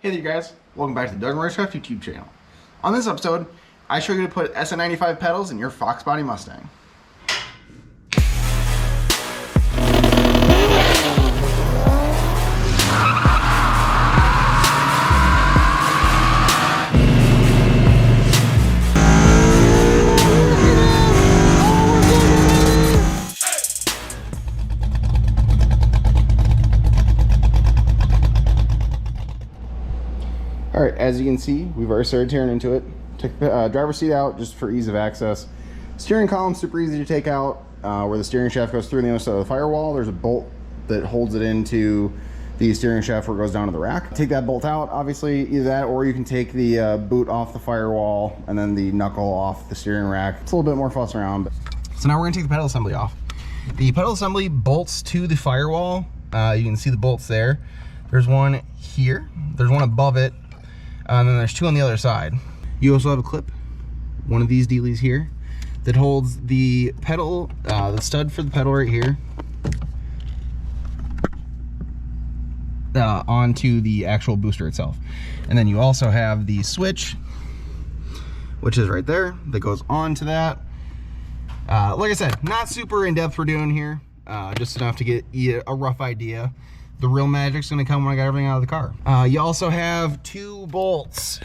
Hey there guys, welcome back to the Doug and Racecraft YouTube channel. On this episode, I show you how to put SN95 pedals in your Fox Body Mustang. Alright, as you can see, we've already started tearing into it. Took the driver's seat out just for ease of access. Steering column, super easy to take out. Where the steering shaft goes through the other side of the firewall, there's a bolt that holds it into the steering shaft where it goes down to the rack. Take that bolt out, obviously, either that or you can take the boot off the firewall and then the knuckle off the steering rack. It's a little bit more fuss around. But... So now we're gonna take the pedal assembly off. The pedal assembly bolts to the firewall. You can see the bolts there. There's one here, there's one above it, and then there's two on the other side. You also have a clip, one of these dealies here, that holds the pedal, the stud for the pedal right here, onto the actual booster itself. And then you also have the switch, which is right there, that goes onto that. Like I said, not super in-depth we're doing here, just enough to get you a rough idea. The real magic's gonna come when I got everything out of the car. You also have two bolts.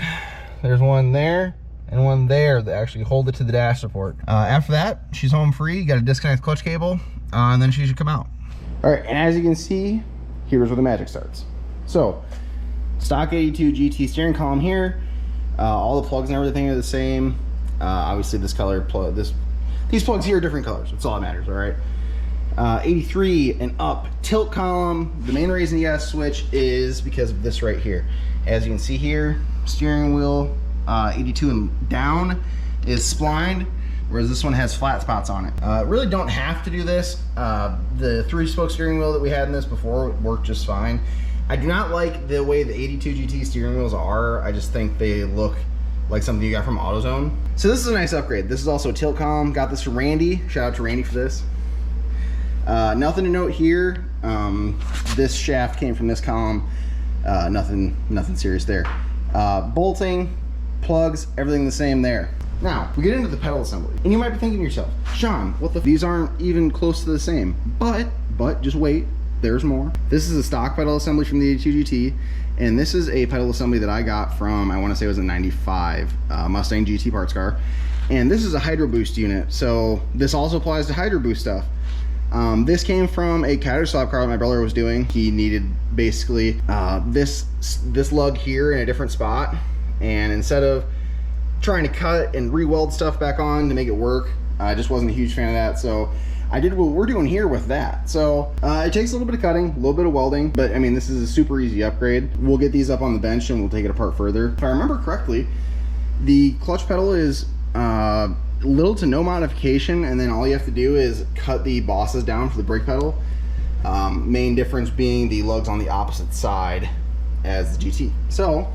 There's one there and one there that actually hold it to the dash support. After that, she's home free. You gotta disconnect the clutch cable, and then she should come out. All right, and as you can see, here's where the magic starts. So, stock 82 GT steering column here. All the plugs and everything are the same. Obviously this color plug, these plugs here are different colors. That's all that matters, all right? 83 and up tilt column. The main reason you gotta switch is because of this right here. As you can see here, steering wheel 82 and down is splined, whereas this one has flat spots on it. Really don't have to do this. The 3-spoke steering wheel that we had in this before worked just fine. I do not like the way the 82 GT steering wheels are. I just think they look like something you got from AutoZone. So this is a nice upgrade. This is also a tilt column. Got this from Randy. Shout out to Randy for this. Nothing to note here. This shaft came from this column. Nothing serious there. Bolting, plugs, everything the same there. Now, we get into the pedal assembly. And you might be thinking to yourself, Sean, what the these aren't even close to the same. But just wait, there's more. This is a stock pedal assembly from the 82 GT, and this is a pedal assembly that I got from, I wanna say it was a 95 Mustang GT parts car. And this is a Hydro Boost unit, so this also applies to Hydro Boost stuff. This came from a catter swap car that my brother was doing. He needed basically this lug here in a different spot, and instead of trying to cut and re-weld stuff back on to make it work, I just wasn't a huge fan of that, so I did what we're doing here with that. So it takes a little bit of cutting, a little bit of welding, but I mean, this is a super easy upgrade. We'll get these up on the bench and we'll take it apart further. If I remember correctly, the clutch pedal is little to no modification, and then all you have to do is cut the bosses down for the brake pedal. Main difference being the lugs on the opposite side as the GT. So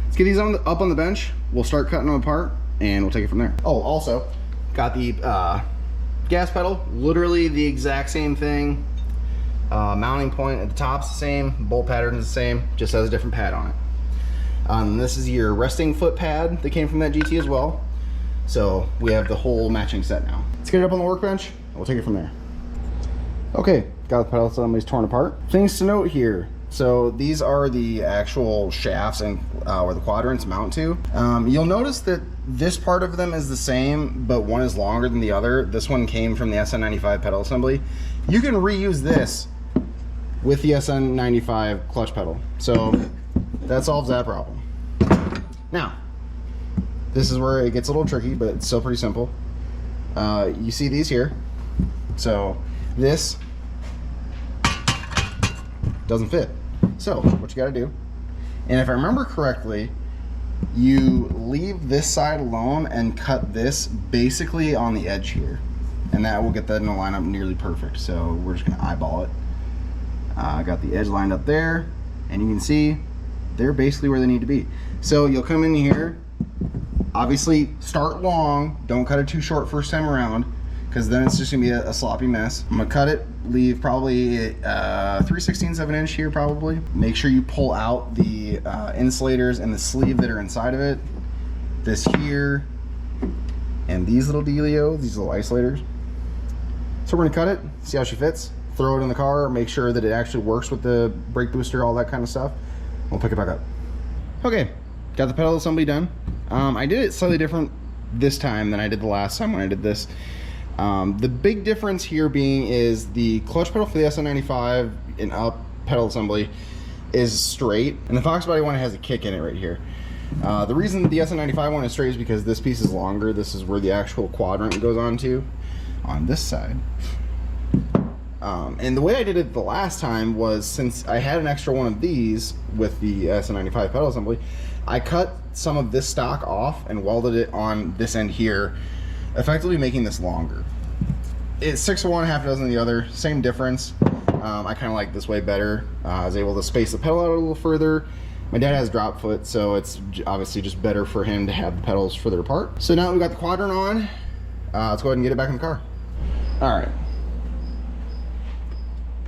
let's get these up on the bench. We'll start cutting them apart and we'll take it from there. Oh, also got the gas pedal, literally the exact same thing. Mounting point at the top's the same, bolt pattern is the same, just has a different pad on it. This is your resting foot pad that came from that GT as well. So we have the whole matching set now. Let's get it up on the workbench and we'll take it from there. Okay, got the pedal assemblies torn apart. Things to note here. So these are the actual shafts and where the quadrants mount to. You'll notice that this part of them is the same, but one is longer than the other. This one came from the SN95 pedal assembly. You can reuse this with the SN95 clutch pedal. So that solves that problem. Now, this is where it gets a little tricky, but it's still pretty simple. You see these here. So this doesn't fit. So what you gotta do, and if I remember correctly, you leave this side alone and cut this basically on the edge here. And that will get that in a line up nearly perfect. So we're just gonna eyeball it. I got the edge lined up there, and you can see they're basically where they need to be. So you'll come in here, obviously start long, don't cut it too short first time around, because then it's just gonna be a sloppy mess. I'm gonna cut it, leave probably 3/16 of an inch here probably. Make sure you pull out the insulators and the sleeve that are inside of it. This here, and these little dealio, these little isolators. So we're gonna cut it, see how she fits, throw it in the car, make sure that it actually works with the brake booster, all that kind of stuff. We'll pick it back up. Okay, got the pedal assembly done. I did it slightly different this time than I did the last time when I did this. The big difference here being is the clutch pedal for the SN95 and up pedal assembly is straight, and the Fox body one has a kick in it right here. The reason the SN95 one is straight is because this piece is longer. This is where the actual quadrant goes on this side. And the way I did it the last time was, since I had an extra one of these with the SN95 pedal assembly, I cut some of this stock off and welded it on this end here, effectively making this longer. It's 6 of one, half a dozen of the other, same difference. I kind of like this way better. I was able to space the pedal out a little further. My dad has drop foot, so it's obviously just better for him to have the pedals further apart. So now that we got the quadrant on, let's go ahead and get it back in the car. All right.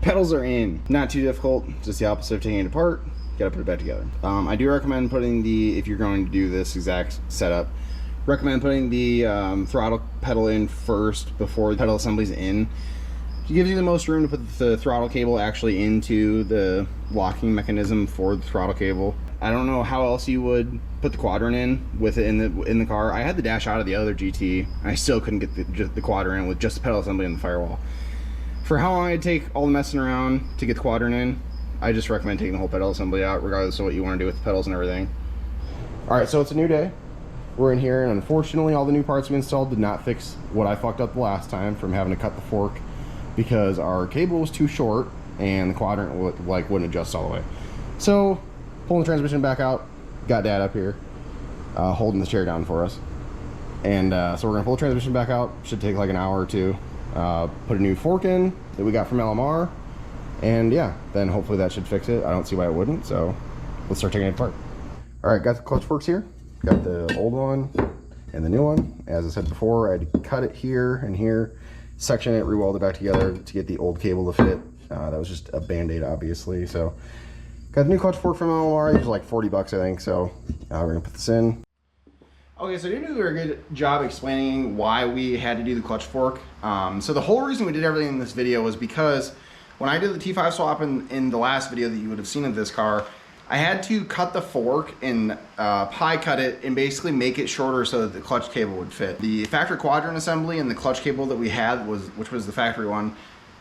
Pedals are in. Not too difficult, just the opposite of taking it apart. Gotta put it back together. I do recommend putting if you're going to do this exact setup, recommend putting the throttle pedal in first before the pedal assembly's in. It gives you the most room to put the throttle cable actually into the locking mechanism for the throttle cable. I don't know how else you would put the quadrant in with it in the car. I had the dash out of the other GT, and I still couldn't get the quadrant in with just the pedal assembly and the firewall. For how long it'd take all the messing around to get the quadrant in, I just recommend taking the whole pedal assembly out, regardless of what you want to do with the pedals and everything. All right, so it's a new day. We're in here, and unfortunately, all the new parts we installed did not fix what I fucked up the last time from having to cut the fork, because our cable was too short and the quadrant wouldn't adjust all the way. So, pulling the transmission back out, got Dad up here, holding the chair down for us. And so we're gonna pull the transmission back out. Should take like an hour or two. Put a new fork in that we got from LMR. And yeah, then hopefully that should fix it. I don't see why it wouldn't, so let's start taking it apart. All right, got the clutch forks here. Got the old one and the new one. As I said before, I had to cut it here and here, section it, re-weld it back together to get the old cable to fit. That was just a band-aid, obviously. So got the new clutch fork from LMR. These are like 40 bucks, I think. So we're gonna put this in. Okay, so I didn't do a very good job explaining why we had to do the clutch fork. So the whole reason we did everything in this video was because when I did the T5 swap in the last video that you would have seen of this car, I had to cut the fork and pie cut it and basically make it shorter so that the clutch cable would fit. The factory quadrant assembly and the clutch cable that we had, which was the factory one,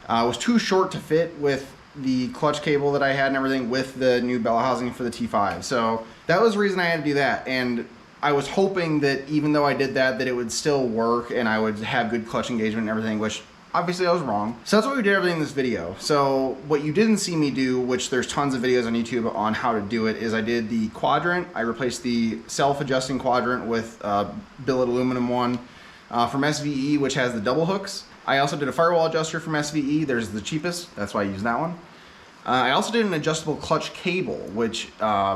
was too short to fit with the clutch cable that I had and everything with the new bell housing for the T5. So that was the reason I had to do that. And I was hoping that even though I did that it would still work and I would have good clutch engagement and everything, which obviously I was wrong. So that's why we did everything in this video. So what you didn't see me do, which there's tons of videos on YouTube on how to do it, is I did the quadrant. I replaced the self-adjusting quadrant with billet aluminum one from SVE, which has the double hooks. I also did a firewall adjuster from SVE. There's the cheapest, that's why I used that one. I also did an adjustable clutch cable, which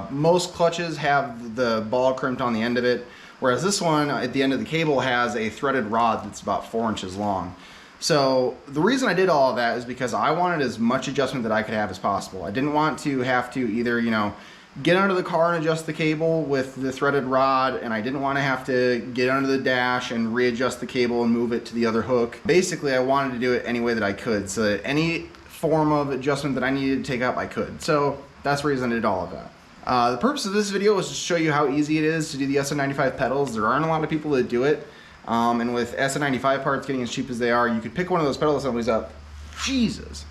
most clutches have the ball crimped on the end of it, whereas this one at the end of the cable has a threaded rod that's about 4 inches long. So the reason I did all of that is because I wanted as much adjustment that I could have as possible. I didn't want to have to either, you know, get under the car and adjust the cable with the threaded rod, and I didn't want to have to get under the dash and readjust the cable and move it to the other hook. Basically, I wanted to do it any way that I could, so that any form of adjustment that I needed to take up, I could. So that's the reason I did all of that. The purpose of this video is to show you how easy it is to do the SN95 pedals. There aren't a lot of people that do it. And with SN95 parts getting as cheap as they are, you could pick one of those pedal assemblies up. Jesus.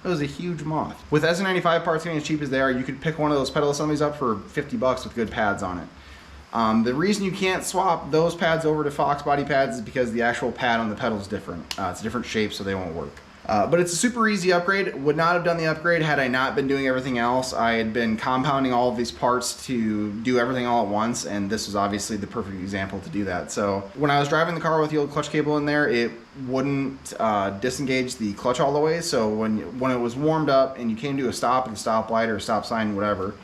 That was a huge moth. With SN95 parts getting as cheap as they are, you could pick one of those pedal assemblies up for 50 bucks with good pads on it. The reason you can't swap those pads over to Fox body pads is because the actual pad on the pedal is different. It's a different shape, so they won't work. But it's a super easy upgrade. Would not have done the upgrade had I not been doing everything else. I had been compounding all of these parts to do everything all at once, and this was obviously the perfect example to do that. So when I was driving the car with the old clutch cable in there, it wouldn't disengage the clutch all the way. So when it was warmed up and you came to a stop at a stoplight or a stop sign, whatever,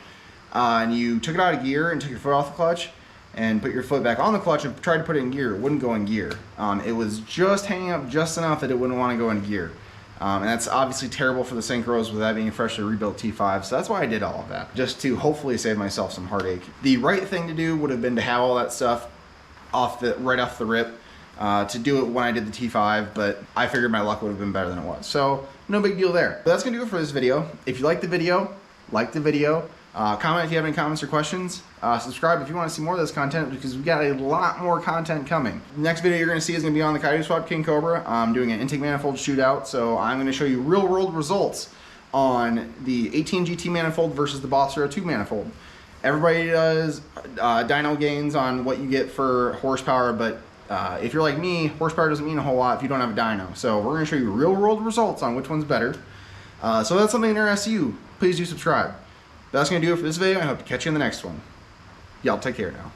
and you took it out of gear and took your foot off the clutch, and put your foot back on the clutch and try to put it in gear, it wouldn't go in gear. It was just hanging up just enough that it wouldn't want to go in gear. And that's obviously terrible for the synchros with that being a freshly rebuilt T5, so that's why I did all of that, just to hopefully save myself some heartache. The right thing to do would have been to have all that stuff right off the rip, to do it when I did the T5, but I figured my luck would have been better than it was. So no big deal there. But that's gonna do it for this video. If you like the video, comment if you have any comments or questions. Subscribe if you want to see more of this content, because we've got a lot more content coming. The next video you're going to see is going to be on the Coyote Swap King Cobra. I'm doing an intake manifold shootout, so I'm going to show you real world results on the 18 GT manifold versus the Boss 02 manifold. Everybody does dyno gains on what you get for horsepower, but if you're like me, horsepower doesn't mean a whole lot if you don't have a dyno. So we're going to show you real world results on which one's better. So that's something that interests you. Please do subscribe. That's going to do it for this video. I hope to catch you in the next one. Y'all take care now.